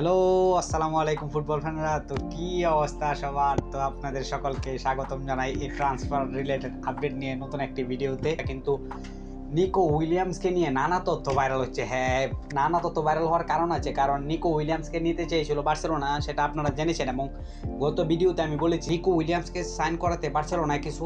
Hello, আসসালামু আলাইকুম football ফ্যানরা। তো কি অবস্থা সবার? তো আপনাদের সকলকে স্বাগতম জানাই এই ট্রান্সফার রিলেটেড আপডেট নিয়ে নতুন একটি ভিডিওতে। কিন্তু নিকো উইলিয়ামসকে নিয়ে নানা তথ্য ভাইরাল হচ্ছে। হ্যাঁ, নানা তথ্য ভাইরাল হওয়ার কারণ আছে, কারণ নিকো উইলিয়ামসকে নিতে চেয়েছিল বার্সেলোনা, সেটা আপনারা জেনেছেন। এবং গত ভিডিওতে আমি বলেছি নিকো উইলিয়ামসকে সাইন করাতে বার্সেলোনা কিছু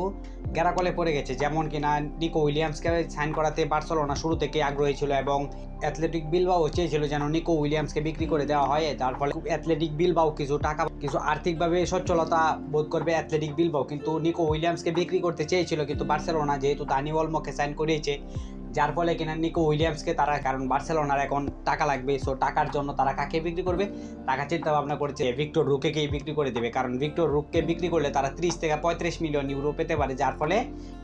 গ্যারাকলে পড়ে গেছে। যেমন কিনা নিকো উইলিয়ামসকে সাইন করাতে বার্সেলোনা শুরু থেকে আগ্রহী ছিল এবং অ্যাথলেটিক বিলবাও চেয়েছিল যেন নিকো উইলিয়ামসকে বিক্রি করে দেওয়া হয়। তার ফলে অ্যাথলেটিক বিলবাও কিছু আর্থিকভাবে সচ্ছলতা বোধ করবে অ্যাথলেটিক বিলবাও। কিন্তু নিকো উইলিয়ামসকে বিক্রি করতে চেয়েছিল, কিন্তু বার্সেলোনা যেহেতু দানি ওলমোকে সাইন করিয়েছে, যার ফলে কিনা নিকো উইলিয়ামসকে তারা, কারণ বার্সেলোনার এখন টাকা লাগবে, সো টাকার জন্য তারা কাকে বিক্রি করবে? টাকা চিন্তা ভাবনা করছে ভিক্টর রুকেকেই বিক্রি করে দেবে, কারণ ভিক্টর রুককে বিক্রি করলে তারা 30 থেকে 35 মিলিয়ন ইউরো পেতে পারে, যার ফলে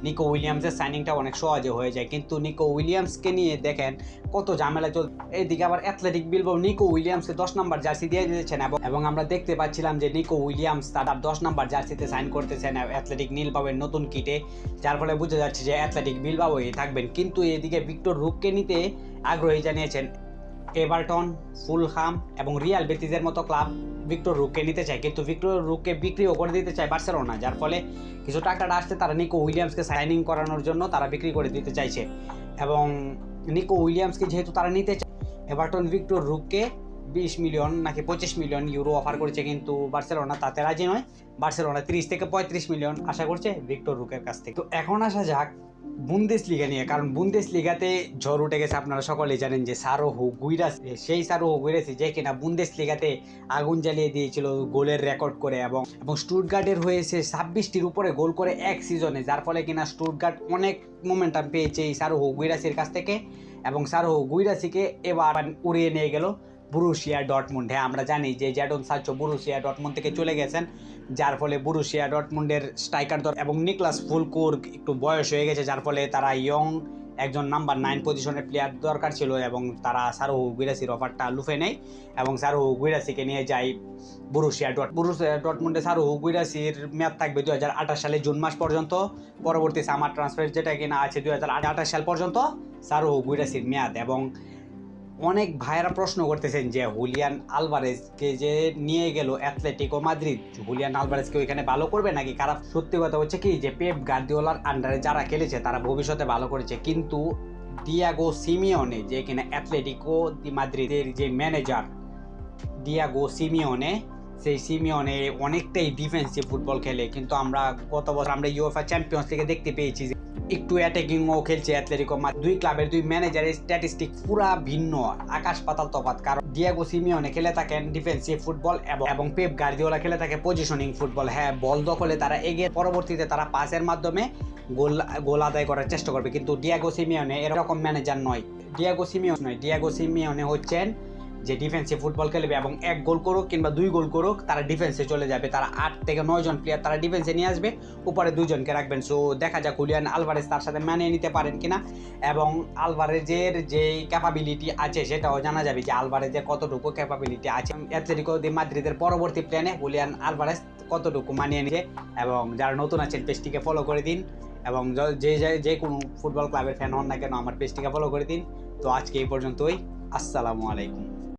নিকো উইলিয়ামসের সাইনিংটা অনেক সহজে হয়ে যায়। কিন্তু নিকো উইলিয়ামসকে নিয়ে দেখেন কত ঝামেলা চলছে। এইদিকে আবার অ্যাথলেটিক বিলবাও নিকো উইলিয়ামসকে 10 নম্বর জার্সি দিয়ে দিয়েছেন এবং আমরা দেখতে পাচ্ছিলাম যে নিকো উইলিয়ামস তার 10 নম্বর জার্সিতে সাইন করতেছেন অ্যাথলেটিক নীলবাউয়ের নতুন কিটে, যার ফলে বোঝা যাচ্ছে যে অ্যাথলেটিক বিলবাওই থাকবেন। কিন্তু এদিকে ভিক্টর রুককে নিতে আগ্রহী জানিয়েছেন এভারটন, ফুলহাম এবং রিয়াল বেতিসের মতো ক্লাব ভিক্টর রুককে নিতে চায়, কিন্তু ভিক্টর রুককে বিক্রিও করে দিতে চায় বার্সেলোনা, যার ফলে কিছু টাকাটা আসতে তারা নিকো উইলিয়ামসকে সাইনিং করানোর জন্য তারা বিক্রি করে দিতে চাইছে। এবং নিকো উইলিয়ামসকে যেহেতু তারা নিতে চায়, এভারটন ভিক্টর রুককে 20 মিলিয়ন নাকি 25 মিলিয়ন ইউরো অফার করেছে, কিন্তু বার্সেলোনা তাতে রাজি নয়। বার্সেলোনা 30 থেকে 35 মিলিয়ন আশা করছে ভিক্টর রুকের কাছ থেকে। তো এখন আসা যাক বুন্দেসলিগা নিয়ে, কারণ বুন্দেসলিগাতে ঝড় উঠে গেছে। আপনারা সকলেই জানেন যে সারোহু গুইরাসি, সেই সারোহু গুইরাসি যে কিনা বুন্দেসলিগাতে আগুন জ্বালিয়ে দিয়েছিল গোলের রেকর্ড করে, এবং স্টুটগার্টের হয়েছে 26টির উপরে গোল করে এক সিজনে, যার ফলে কিনা স্টুটগার্ট অনেক মোমেন্টাম পেয়েছে এই সারোহু গুইরাসির কাছ থেকে। এবং সারোহু গুইরাসিকে এবার উড়িয়ে নিয়ে গেল বরুসিয়া ডর্টমুন্ড। হ্যাঁ, আমরা জানি যে জ্যাডন সানচো বরুসিয়া ডর্টমুন্ড থেকে চলে গেছেন, যার ফলে বরুসিয়া ডর্টমুন্ডের স্ট্রাইকার এবং নিকলাস ফুলকুর্গ একটু বয়স হয়ে গেছে, যার ফলে তারা ইয়ং একজন নাম্বার 9 পজিশনের প্লেয়ার দরকার ছিল, এবং তারা সারোহু গুইরাসির অফারটা লুফে নেয় এবং সারোহু গুইরাসিকে নিয়ে যায় বরুসিয়া ডর্টমুন্ডে। সারোহু গুইরাসির মেয়াদ থাকবে 2028 সালে জুন মাস পর্যন্ত। পরবর্তী সামার ট্রান্সফার যেটা কিনা আছে 2028 সাল পর্যন্ত সারোহু গুইরাসির মেয়াদ। এবং অনেক ভাইয়েরা প্রশ্ন করতেছেন যে হুলিয়ান আলভারেজকে যে নিয়ে গেল অ্যাথলেটিকো মাদ্রিদ, হুলিয়ান আলভারেজকে ওইখানে ভালো করবে নাকি খারাপ? সত্যি কথা হচ্ছে কি যে পেপ গার্দিওলার আন্ডারে যারা খেলেছে তারা ভবিষ্যতে ভালো করেছে, কিন্তু ডিয়াগো সিমিওনে যে কিনা অ্যাথলেটিকো মাদ্রিদের যে ম্যানেজার ডিয়াগো সিমিওনে, সেই সিমিওনে অনেকটাই ডিফেন্সিভ ফুটবল খেলে, কিন্তু আমরা গত বছর আমরা ইউএফএ চ্যাম্পিয়ন্স লিগে দেখতে পেয়েছি যে একটু অ্যাটাকিংও খেলছে অ্যাথলেটিকো। দুই ক্লাবের দুই ম্যানেজারের স্ট্যাটিস্টিক পুরা ভিন্ন, আকাশ পাতাল তফাৎ। কারণ ডিয়াগো সিমিওনে খেলে থাকেন ডিফেন্সিভ ফুটবল এবং পেপ গার্দিওলা খেলে থাকে পজিশনিং ফুটবল। হ্যাঁ, বল দখলে তারা এগিয়ে, পরবর্তীতে তারা পাসের মাধ্যমে গোল আদায় করার চেষ্টা করবে, কিন্তু ডিয়াগো সিমিওনে এরকম ম্যানেজার নয়। ডিয়াগো সিমিওনে হচ্ছেন যে ডিফেন্সে ফুটবল খেলবে এবং 1 গোল করুক কিংবা 2 গোল করুক তারা ডিফেন্সে চলে যাবে। তারা 8 থেকে 9 জন প্লেয়ার তারা ডিফেন্সে নিয়ে আসবে, উপরে 2 জনকে রাখবেন। সো দেখা যাক হুলিয়ান আলভারেজ তার সাথে মানিয়ে নিতে পারেন কিনা, এবং আলভারেজের যে ক্যাপাবিলিটি আছে সেটাও জানা যাবে যে আলভারেজের কতটুকু ক্যাপাবিলিটি আছে। অ্যাথলেটিকো দি মাদ্রিদের পরবর্তী প্ল্যানে হুলিয়ান আলভারেজ কতটুকু মানিয়ে নিয়ে। এবং যারা নতুন আছেন পেজটিকে ফলো করে দিন, এবং যে কোনো ফুটবল ক্লাবের ফ্যান হন না কেন আমার পেজটিকে ফলো করে দিন। তো আজকে এই পর্যন্তই, আসসালামু আলাইকুম।